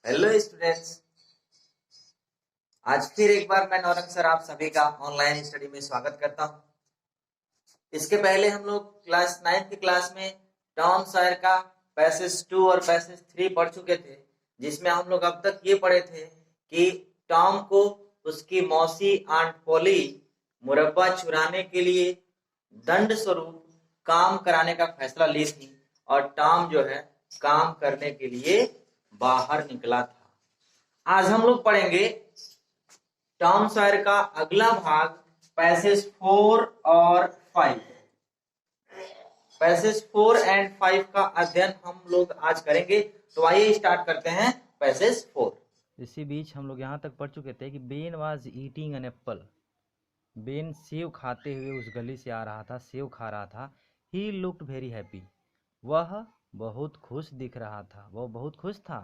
Hello students. आज फिर एक बार मैं नौरंग सर आप सभी का ऑनलाइन स्टडी में स्वागत करता हूं। इसके पहले हम लोग क्लास 9 की क्लास में टॉम सॉयर का पैसेज 2 और पैसेज 3 पढ़ चुके थे, जिसमें हम लोग अब तक ये पढ़े थे कि टॉम को उसकी मौसी आंट पोली मुरब्बा चुराने के लिए दंड स्वरूप काम कराने का फैसला ली थी और टॉम जो है काम करने के लिए बाहर निकला था। आज हम लोग पढ़ेंगे टॉम सॉयर का अगला भाग पैसेज 4 और 5। पैसेज 4 एंड 5 का अध्ययन हम लोग आज करेंगे। तो आइए स्टार्ट करते हैं पैसेज 4। इसी बीच हम लोग यहाँ तक पढ़ चुके थे कि Ben was eating an apple. Ben save खाते हुए उस गली से आ रहा था, सेव खा रहा था। He looked very happy. वह बहुत खुश दिख रहा था, वह बहुत खुश था।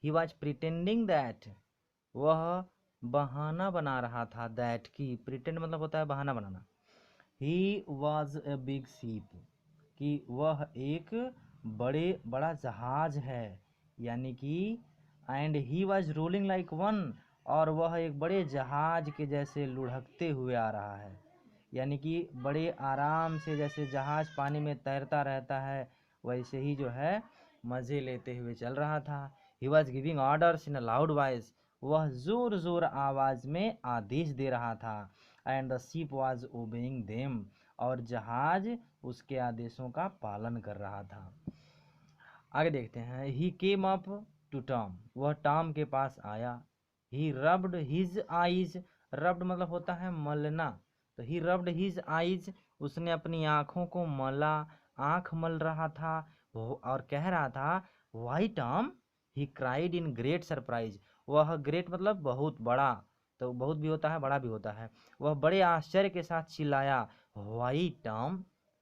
He was pretending that. वह बहाना बना रहा था। दैट की प्रिटेंड मतलब होता है बहाना बनाना। He was a big ship, कि वह एक बड़ा जहाज है, यानी कि and he was rolling like one, और वह एक बड़े जहाज के जैसे लुढ़कते हुए आ रहा है, यानी कि बड़े आराम से, जैसे जहाज पानी में तैरता रहता है वैसे ही जो है मज़े लेते हुए चल रहा था। He was giving orders in a loud voice. वह ज़ोर ज़ोर आवाज़ में आदेश दे रहा था। And the ship was obeying them, और जहाज उसके आदेशों का पालन कर रहा था। आगे देखते हैं। ही केम अप टू टॉम, वह टॉम के पास आया। ही रब्ड हिज आईज, रब्ड मतलब होता है मलना, तो ही रब्ड हिज आईज, उसने अपनी आँखों को मला, आँख मल रहा था और कह रहा था why Tom. He cried in great surprise, वह ग्रेट मतलब बहुत बड़ा, तो बहुत भी होता है बड़ा भी होता है। वह बड़े आश्चर्य के साथ चिल्लाया, वाई टॉम,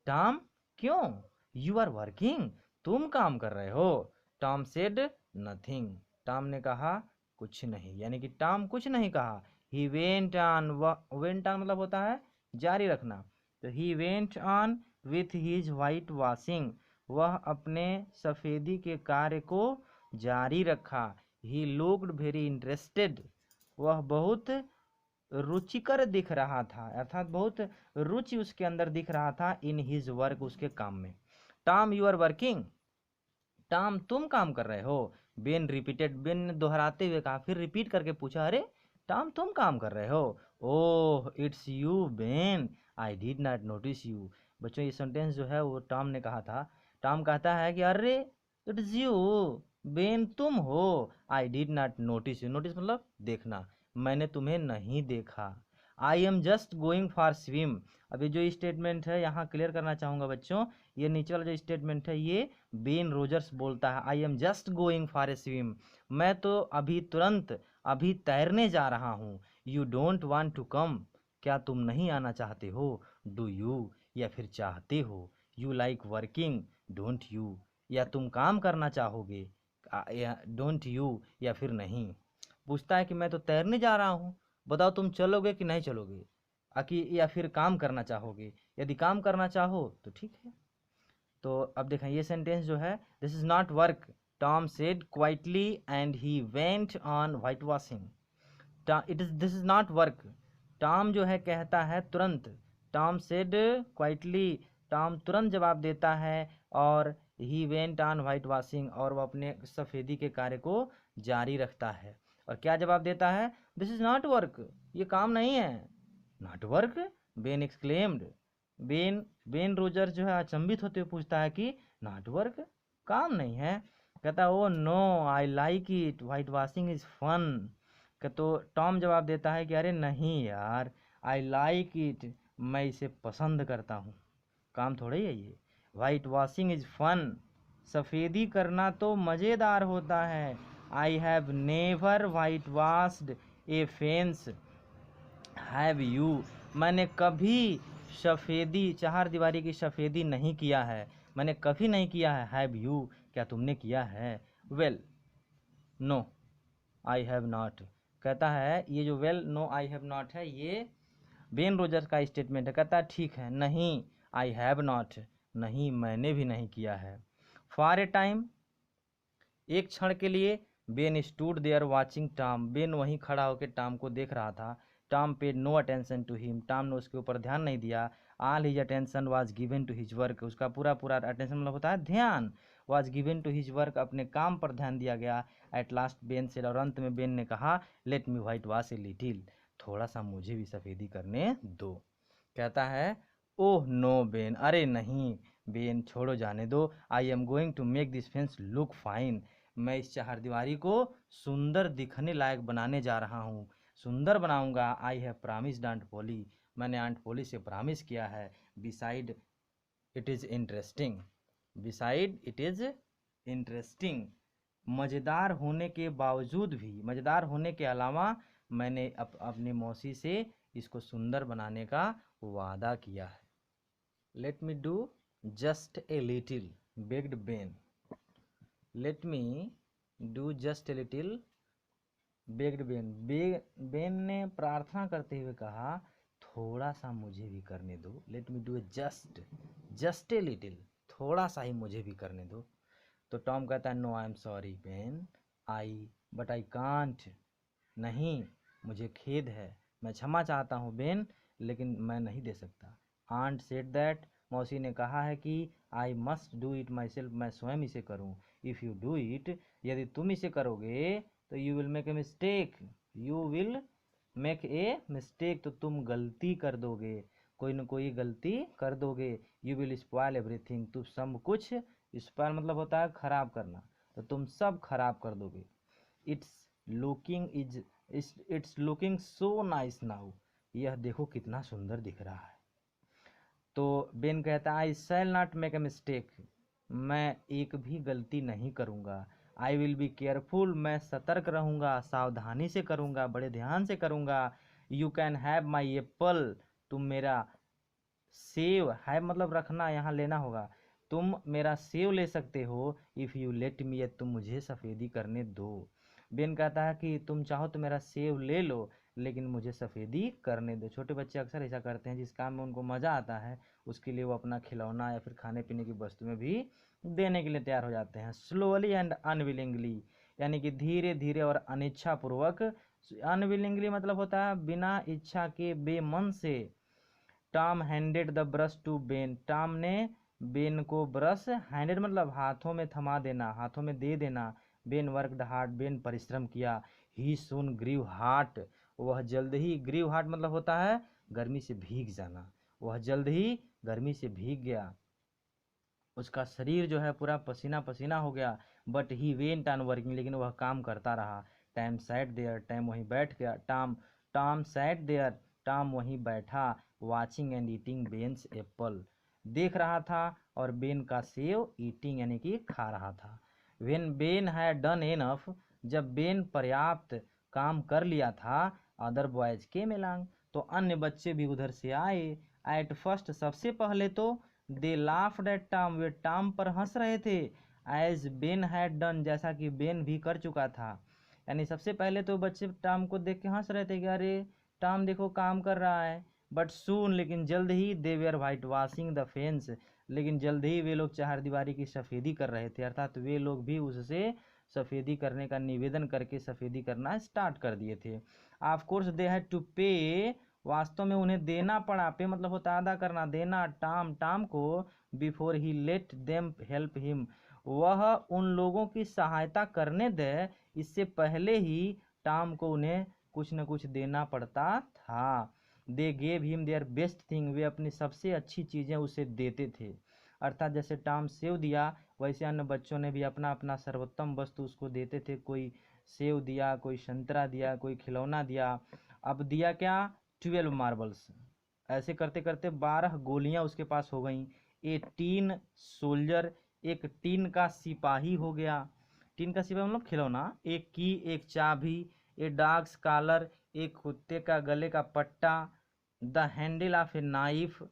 टॉम क्यों? यू आर वर्किंग, तुम काम कर रहे हो। टॉम सेड नथिंग, टॉम ने कहा कुछ नहीं, यानी कि टॉम कुछ नहीं कहा। He went on, went on मतलब होता है जारी रखना, तो he went on with his white washing, वह अपने सफ़ेदी के कार्य को जारी रखा। ही लुक्ड वेरी इंटरेस्टेड, वह बहुत रुचिकर दिख रहा था, अर्थात बहुत रुचि उसके अंदर दिख रहा था इन हिज वर्क, उसके काम में। Tom you are working, Tom तुम काम कर रहे हो। बेन रिपीटेड, बेन ने दोहराते हुए कहा, फिर रिपीट करके पूछा, अरे टॉम तुम काम कर रहे हो। Oh it's you Ben, I did not notice you. बच्चों ये सेंटेंस जो है वो टॉम ने कहा था। टॉम कहता है कि अरे इट्स यू बेन, तुम हो। I did not notice you, notice मतलब देखना, मैंने तुम्हें नहीं देखा। आई am just going for swim, अभी जो स्टेटमेंट है यहाँ क्लियर करना चाहूँगा बच्चों, ये नीचे वाला जो स्टेटमेंट है ये बेन रोजर्स बोलता है, I am just going for a swim, मैं तो अभी तुरंत अभी तैरने जा रहा हूँ। You don't want to come, क्या तुम नहीं आना चाहते हो। डू यू, या फिर चाहते हो। You like working, don't you, या तुम काम करना चाहोगे, डोंट यू, या फिर नहीं। पूछता है कि मैं तो तैरने जा रहा हूँ, बताओ तुम चलोगे कि नहीं चलोगे, या फिर काम करना चाहोगे। यदि काम करना चाहो तो ठीक है। तो अब देखें ये सेंटेंस जो है, this is not work, Tom said quietly and he went on white washing. It is this is not work, Tom जो है कहता है तुरंत। टॉम सेड क्वाइटली, टॉम तुरंत जवाब देता है, और he went on white washing, और वह अपने सफ़ेदी के कार्य को जारी रखता है। और क्या जवाब देता है, दिस इज नॉट वर्क, ये काम नहीं है। Not work, Ben exclaimed, Ben Ben Roger जो है अचंभित होते हुए पूछता है कि नॉट वर्क, काम नहीं है। कहता है oh no I like it, white washing is fun. तो टॉम जवाब देता है कि अरे नहीं यार, आई लाइक इट, मैं इसे पसंद करता हूँ, काम थोड़े ही है ये। वाइट वॉशिंग इज फन, सफ़ेदी करना तो मज़ेदार होता है। I have never white washed A fence, have you, मैंने कभी सफ़ेदी, चार दीवारी की सफ़ेदी नहीं किया है, मैंने कभी नहीं किया है। हैव यू, क्या तुमने किया है। Well no I have not, कहता है ये जो well no I have not है ये बेन रोजर्स का स्टेटमेंट है। कहता है ठीक है, नहीं आई हैव नॉट, नहीं मैंने भी नहीं किया है। फॉर ए टाइम, एक क्षण के लिए, Ben stood there watching Tom, बेन वहीं खड़ा होकर टॉम को देख रहा था। Tom paid no attention to him, Tom ने उसके ऊपर ध्यान नहीं दिया। All his attention was given to his work, उसका पूरा पूरा अटेंशन मतलब होता है ध्यान, was given to his work, अपने काम पर ध्यान दिया गया। एट लास्ट बेन सेड, और अंत में बेन ने कहा, let me white wash a little, थोड़ा सा मुझे भी सफ़ेदी करने दो। कहता है ओह नो बेन, अरे नहीं बेन, छोड़ो जाने दो। I am going to make this fence look fine, मैं इस चारदीवारी को सुंदर दिखने लायक बनाने जा रहा हूँ, सुंदर बनाऊंगा। आई हैव प्रॉमिस्ड आंट पोली, मैंने आंट पोली से प्रॉमिस किया है। Beside it is interesting, beside it is interesting, मज़ेदार होने के बावजूद भी, मज़ेदार होने के अलावा मैंने अपनी मौसी से इसको सुंदर बनाने का वादा किया है। Let me do just a little bagged Ben, let me do just a little bagged Ben, Ben ने प्रार्थना करते हुए कहा, थोड़ा सा मुझे भी करने दो। Let me do a just a little, थोड़ा सा ही मुझे भी करने दो। तो टॉम कहता है no I am sorry Ben, but I can't, नहीं मुझे खेद है, मैं क्षमा चाहता हूँ बेन, लेकिन मैं नहीं दे सकता। आंट सेड दैट, मौसी ने कहा है कि I must do it my self, मैं स्वयं इसे करूँ। इफ़ यू डू इट, यदि तुम इसे करोगे तो you will make a mistake, you will make a mistake, तो तुम गलती कर दोगे, कोई न कोई गलती कर दोगे। यू विल स्पॉइल एवरीथिंग, तुम सब कुछ, स्पॉइल मतलब होता है खराब करना, तो तुम सब खराब कर दोगे। It's looking so nice now, यह देखो कितना सुंदर दिख रहा है। तो बेन कहता है I shall not make a mistake, मैं एक भी गलती नहीं करूँगा। आई विल बी केयरफुल, मैं सतर्क रहूँगा, सावधानी से करूँगा, बड़े ध्यान से करूँगा। You can have my Apple, तुम मेरा सेव, है मतलब रखना, यहाँ लेना होगा, तुम मेरा सेव ले सकते हो। इफ़ यू लेट मी, तुम मुझे सफ़ेदी करने दो। बेन कहता है कि तुम चाहो तो मेरा सेव ले लो, लेकिन मुझे सफ़ेदी करने दो। छोटे बच्चे अक्सर ऐसा करते हैं, जिस काम में उनको मज़ा आता है उसके लिए वो अपना खिलौना या फिर खाने पीने की वस्तु में भी देने के लिए तैयार हो जाते हैं। स्लोली एंड अनविलिंगली, यानी कि धीरे धीरे और अनिच्छापूर्वक। अनविलिंगली मतलब होता है बिना इच्छा के, बेमन से। Tom handed the brush to Ben, Tom ने बेन को ब्रश, हैंडेड मतलब हाथों में थमा देना, हाथों में दे देना। बेन वर्कड हार्ड, बेन परिश्रम किया। ही सून ग्रीव हार्ट, वह जल्द ही, ग्रीव हार्ट मतलब होता है गर्मी से भीग जाना, वह जल्द ही गर्मी से भीग गया, उसका शरीर जो है पूरा पसीना पसीना हो गया। But he went on working, लेकिन वह काम करता रहा। टाइम सैट देयर, टाइम वहीं बैठ गया। टॉम सैट देयर, टॉम वहीं बैठा। वाचिंग एंड ईटिंग बेन्स एप्पल, देख रहा था और बेन का सेव, ईटिंग यानी कि खा रहा था। When Ben had done enough, जब बेन पर्याप्त काम कर लिया था, अदर बॉयज केम अलोंग, तो अन्य बच्चे भी उधर से आए। एट फर्स्ट, सबसे पहले तो दे लाफ्ड एट टॉम, वे टॉम पर हंस रहे थे। एज बेन हैड डन, जैसा कि बेन भी कर चुका था। यानी सबसे पहले तो बच्चे टॉम को देख के हंस रहे थे कि अरे टॉम देखो काम कर रहा है। बट सून, लेकिन जल्द ही, they were white washing the fence, लेकिन जल्द ही वे लोग चारदीवारी की सफ़ेदी कर रहे थे, अर्थात वे लोग भी उससे सफ़ेदी करने का निवेदन करके सफ़ेदी करना स्टार्ट कर दिए थे। Of course they had to pay, वास्तव में उन्हें देना पड़ा, पे मतलब होता है अदा करना, देना टॉम को। Before he let them help him, वह उन लोगों की सहायता करने दे, इससे पहले ही टॉम को उन्हें कुछ न कुछ देना पड़ता था। They gave him their best thing, वे अपनी सबसे अच्छी चीज़ें उसे देते थे। अर्थात जैसे टॉम सेव दिया, वैसे अन्य बच्चों ने भी अपना अपना सर्वोत्तम वस्तु उसको देते थे। कोई सेव दिया, कोई संतरा दिया, कोई खिलौना दिया। अब दिया क्या, 12 मार्बल्स। ऐसे करते करते 12 गोलियां उसके पास हो गई। ए टीन सोल्जर, एक टीन का सिपाही हो गया। टीन का सिपाही मतलब खिलौना। एक की, एक चाबी। ए डॉग्स कॉलर, एक कुत्ते का गले का पट्टा। The handle of a knife,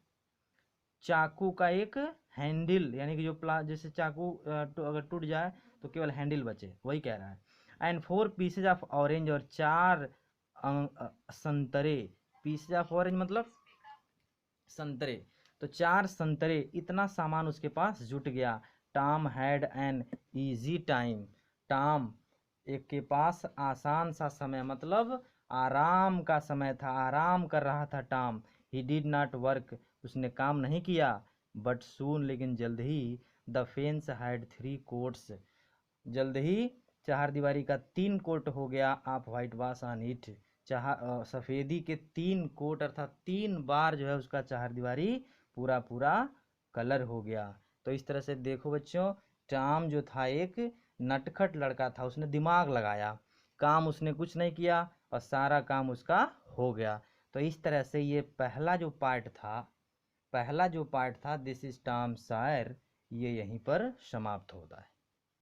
चाकू का एक हैंडल, यानी कि जो जैसे चाकू अगर टूट जाए तो केवल हैंडल बचे, वही कह रहा है। एंड 4 पीसेज ऑफ ऑरेंज, और 4 संतरे। पीसेज ऑफ ऑरेंज मतलब संतरे, तो 4 संतरे। इतना सामान उसके पास जुट गया। Tom had an easy time, Tom एक के पास आसान सा समय मतलब आराम का समय था, आराम कर रहा था Tom. He did not work, उसने काम नहीं किया। बट सून, लेकिन जल्द ही, द फेंस हैड 3 कोट्स, जल्द ही चारदीवारी का 3 कोट हो गया। आप व्हाइट वाश ऑन इट, सफ़ेदी के 3 कोट अर्थात 3 बार जो है उसका चारदीवारी पूरा पूरा कलर हो गया। तो इस तरह से देखो बच्चों, टॉम जो था एक नटखट लड़का था, उसने दिमाग लगाया, काम उसने कुछ नहीं किया और सारा काम उसका हो गया। तो इस तरह से ये पहला जो पार्ट था दिस इज टॉम सॉयर, ये यहीं पर समाप्त होता है।